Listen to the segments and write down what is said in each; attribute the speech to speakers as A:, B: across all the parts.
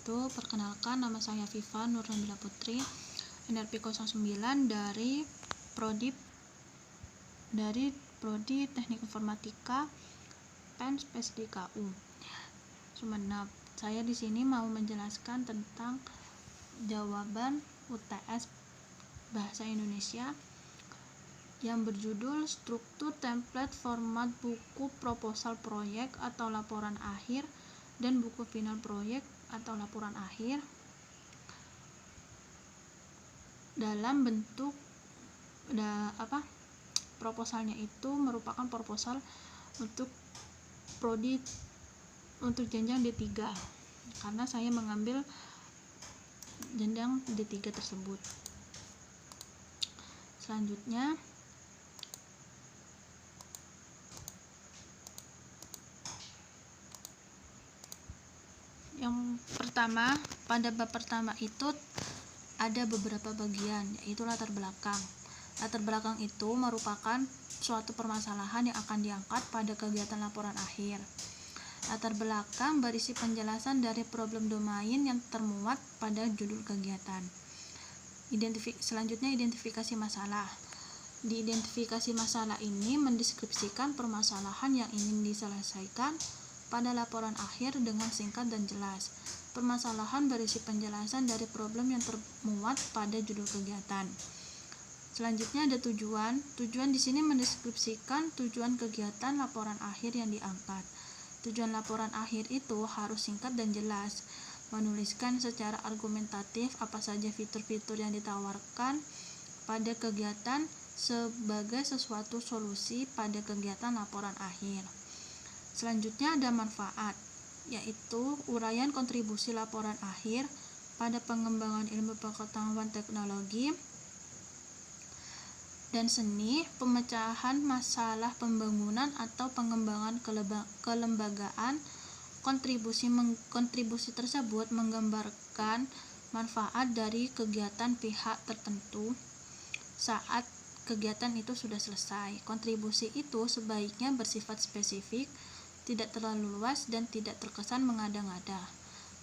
A: wabarakatuh. Perkenalkan, nama saya Viva Nurnabila Putri, NRP 09 dari Prodi Teknik Informatika PEN/SPES DKU Sumeneb. Saya di sini mau menjelaskan tentang jawaban UTS Bahasa Indonesia yang berjudul struktur template format buku proposal proyek atau laporan akhir dan buku final proyek atau laporan akhir dalam bentuk proposalnya itu merupakan proposal untuk prodi untuk jenjang D3 karena saya mengambil jenjang D3 tersebut. Selanjutnya yang pertama, pada bab pertama itu ada beberapa bagian, yaitu latar belakang. Latar belakang itu merupakan suatu permasalahan yang akan diangkat pada kegiatan laporan akhir. Latar belakang berisi penjelasan dari problem domain yang termuat pada judul kegiatan. Selanjutnya identifikasi masalah. Di identifikasi masalah ini mendeskripsikan permasalahan yang ingin diselesaikan pada laporan akhir dengan singkat dan jelas. Permasalahan berisi penjelasan dari problem yang termuat pada judul kegiatan. Selanjutnya ada tujuan. Tujuan di sini mendeskripsikan tujuan kegiatan laporan akhir yang diangkat. Tujuan laporan akhir itu harus singkat dan jelas. Menuliskan secara argumentatif apa saja fitur-fitur yang ditawarkan pada kegiatan sebagai sesuatu solusi pada kegiatan laporan akhir. Selanjutnya ada manfaat, yaitu uraian kontribusi laporan akhir pada pengembangan ilmu pengetahuan teknologi dan seni, pemecahan masalah pembangunan atau pengembangan kelembagaan. Kontribusi tersebut menggambarkan manfaat dari kegiatan pihak tertentu saat kegiatan itu sudah selesai. Kontribusi itu sebaiknya bersifat spesifik, tidak terlalu luas dan tidak terkesan mengada-ngada.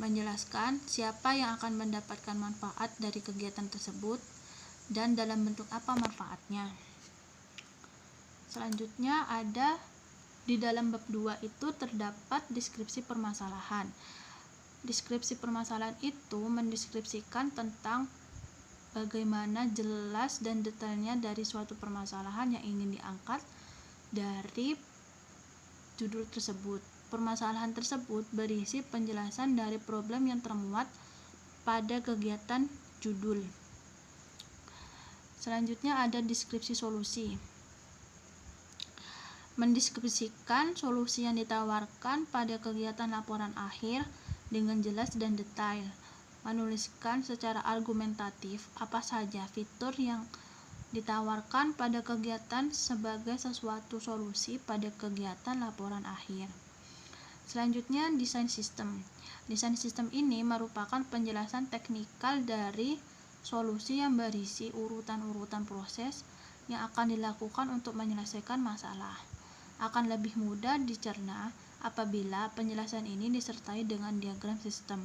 A: Menjelaskan siapa yang akan mendapatkan manfaat dari kegiatan tersebut dan dalam bentuk apa manfaatnya. Selanjutnya ada di dalam bab 2 itu terdapat deskripsi permasalahan. Deskripsi permasalahan itu mendeskripsikan tentang bagaimana jelas dan detailnya dari suatu permasalahan yang ingin diangkat dari judul tersebut. Permasalahan tersebut berisi penjelasan dari problem yang termuat pada kegiatan judul. Selanjutnya ada deskripsi solusi. Mendeskripsikan solusi yang ditawarkan pada kegiatan laporan akhir dengan jelas dan detail. Menuliskan secara argumentatif apa saja fitur yang ditawarkan pada kegiatan sebagai sesuatu solusi pada kegiatan laporan akhir. Selanjutnya desain sistem. Desain sistem ini merupakan penjelasan teknikal dari solusi yang berisi urutan-urutan proses yang akan dilakukan untuk menyelesaikan masalah. Akan lebih mudah dicerna apabila penjelasan ini disertai dengan diagram sistem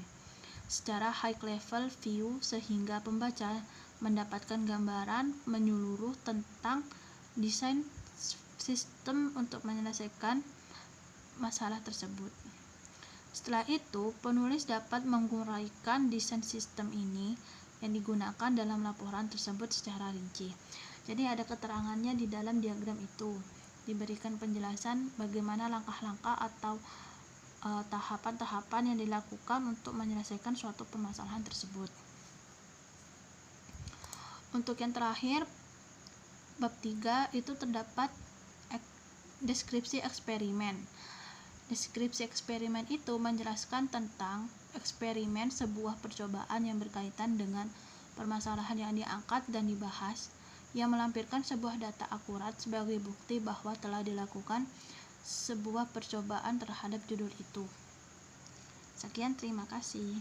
A: secara high level view sehingga pembaca mendapatkan gambaran menyeluruh tentang desain sistem untuk menyelesaikan masalah tersebut. Setelah itu, penulis dapat menguraikan desain sistem ini yang digunakan dalam laporan tersebut secara rinci. Jadi ada keterangannya di dalam diagram itu. Diberikan penjelasan bagaimana langkah-langkah atau tahapan-tahapan yang dilakukan untuk menyelesaikan suatu permasalahan tersebut. Untuk yang terakhir, bab 3 itu terdapat deskripsi eksperimen. Deskripsi eksperimen itu menjelaskan tentang eksperimen sebuah percobaan yang berkaitan dengan permasalahan yang diangkat dan dibahas, yang melampirkan sebuah data akurat sebagai bukti bahwa telah dilakukan sebuah percobaan terhadap judul itu. Sekian, terima kasih.